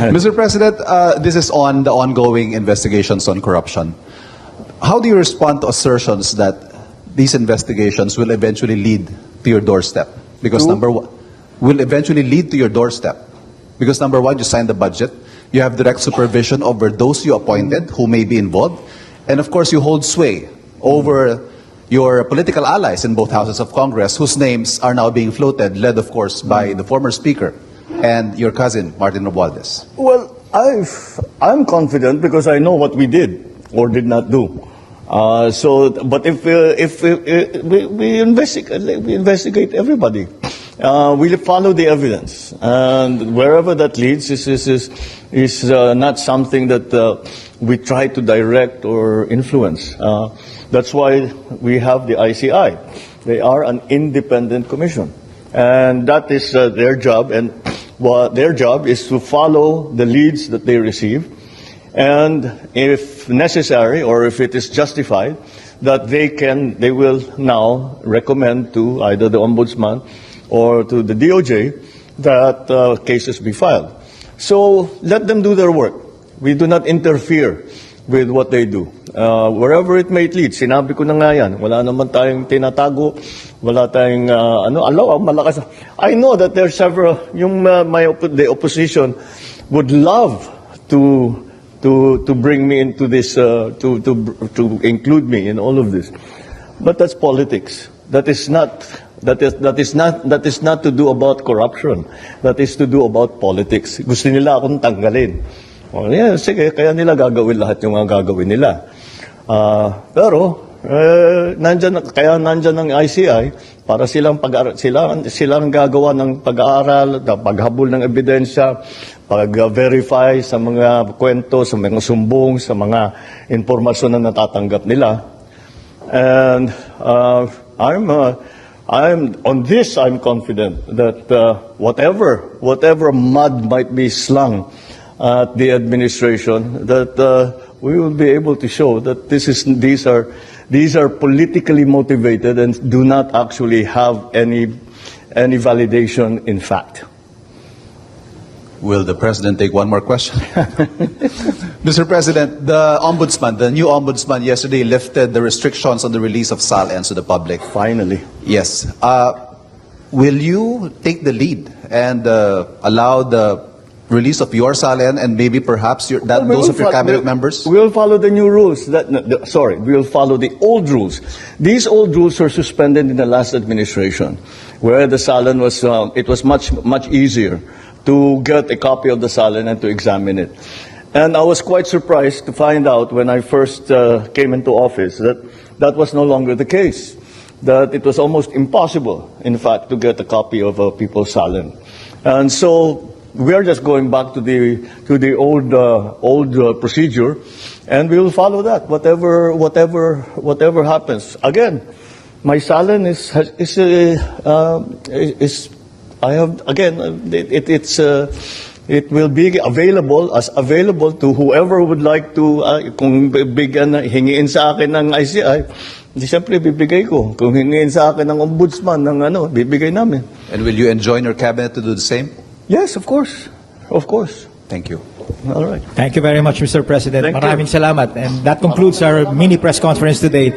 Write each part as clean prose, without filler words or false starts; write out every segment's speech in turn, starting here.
Mr. President, this is on the ongoing investigations on corruption. How do you respond to assertions that these investigations will eventually lead to your doorstep? Because number one, will eventually lead to your doorstep. Because number one, you signed the budget, you have direct supervision over those you appointed who may be involved, and of course you hold sway over your political allies in both houses of Congress whose names are now being floated, led of course by the former Speaker and your cousin, Martin Romualdez. Well, I'm confident because I know what we did or did not do. But if we investigate everybody, we follow the evidence, and wherever that leads is not something that we try to direct or influence. That's why we have the ICI. They are an independent commission, and that is their job. And their job is to follow the leads that they receive, and if necessary or if it is justified, that they will now recommend to either the Ombudsman or to the DOJ that cases be filed. So let them do their work. We do not interfere with what they do. Wherever it may lead, sinabi ko na nga yan, wala naman tayong tinatago, wala tayong, malakas. I know that there are several, the opposition would love to bring me into this, to include me in all of this. But that's politics. That is not to do about corruption. That is to do about politics. Gusto nila akong tanggalin. Oh, yeah, sige, kaya nila gagawin lahat yung mga gagawin nila. Pero nandyan ang ICI para silang gagawa ng pag-aaral, paghabol ng ebidensya, pag-verify sa mga kwento, sa mga sumbong, sa mga impormasyon na natatanggap nila. And I'm confident that whatever mud might be slung at the administration, that we will be able to show that these are politically motivated and do not actually have any validation in fact. Will the President take one more question? Mr. President, the new Ombudsman yesterday lifted the restrictions on the release of SALNs to the public. Finally. Yes. Will you take the lead and allow the release of your SALN and maybe perhaps those of your cabinet members? We will follow the new rules. We will follow the old rules. These old rules were suspended in the last administration, where the SALN was, it was much easier to get a copy of the SALN and to examine it. And I was quite surprised to find out when I first came into office that was no longer the case, that it was almost impossible, in fact, to get a copy of a people's SALN. And so we are just going back to the old procedure, and we will follow that. Whatever happens. Again, my SALN it will be available to whoever would like to. Kung hingiin sa akin ng ICI, di siyempre bibigay ko. Kung hingiin sa akin ng Ombudsman bibigay namin. And will you enjoin your cabinet to do the same? Yes, of course. Of course. Thank you. All right. Thank you very much, Mr. President. Thank you. Maraming salamat. And that concludes our mini press conference today.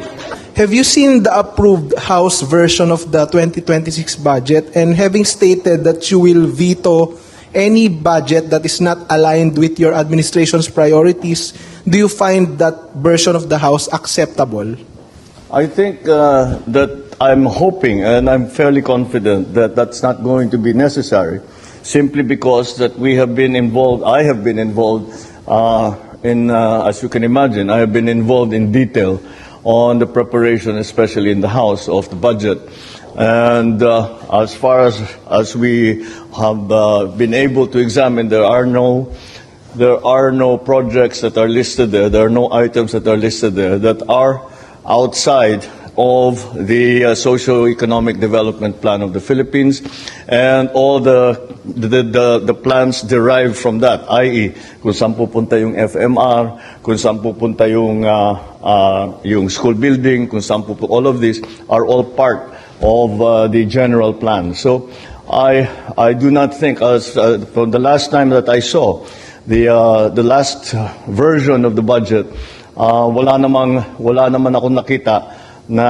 Have you seen the approved House version of the 2026 budget? And having stated that you will veto any budget that is not aligned with your administration's priorities, do you find that version of the House acceptable? I think that I'm hoping and I'm fairly confident that that's not going to be necessary, simply because that we have been involved, I have been involved as you can imagine, I have been involved in detail on the preparation, especially in the House, of the budget. And as far as we have been able to examine, there are no projects that are listed there. There are no items that are listed there that are outside of the socio-economic development plan of the Philippines and all the plans derived from that, i.e. kung saan pupunta yung FMR, kung saan pupunta yung school building, kung saan pupunta, all of these are all part of the general plan. So I do not think, from the last time that I saw the last version of the budget, wala naman ako nakita na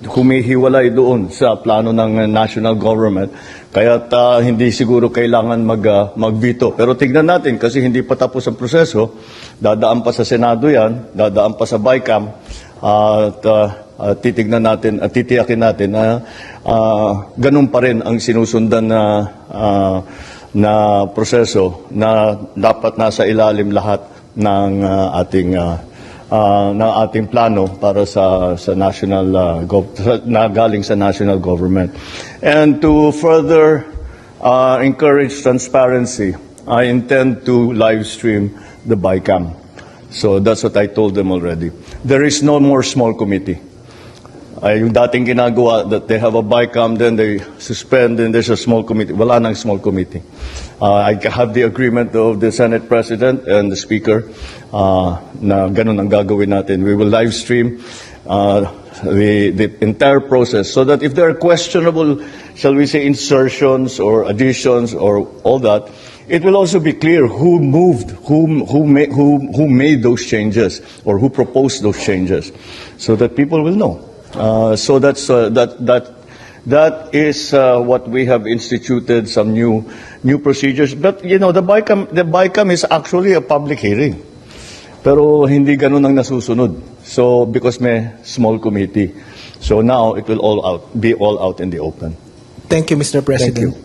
humihiwalay doon sa plano ng national government. Kaya hindi siguro kailangan mag-veto. Pero tignan natin kasi hindi pa tapos ang proseso. Dadaan pa sa Senado yan, dadaan pa sa BICAM. At titignan natin at titiyakin natin na ganun pa rin ang sinusundan na proseso na dapat nasa ilalim lahat ng ating plano para sa national na galing sa national government. And to further encourage transparency, I intend to live stream the BICAM. So that's what I told them already. There is no more small committee. Yung dating ginagawa that they have a BICAM, then they suspend, then there's a small committee. Wala nang small committee. I have the agreement of the Senate President and the Speaker na ganun ang gagawin natin. We will live stream the entire process so that if there are questionable, shall we say, insertions or additions or all that, it will also be clear who moved, who made those changes or who proposed those changes, so that people will know. So that is what we have instituted, some new procedures. But you know, the BICAM is actually a public hearing. Pero hindi ganun ang nasusunod. So because may small committee. So now it will be all out in the open. Thank you, Mr. President.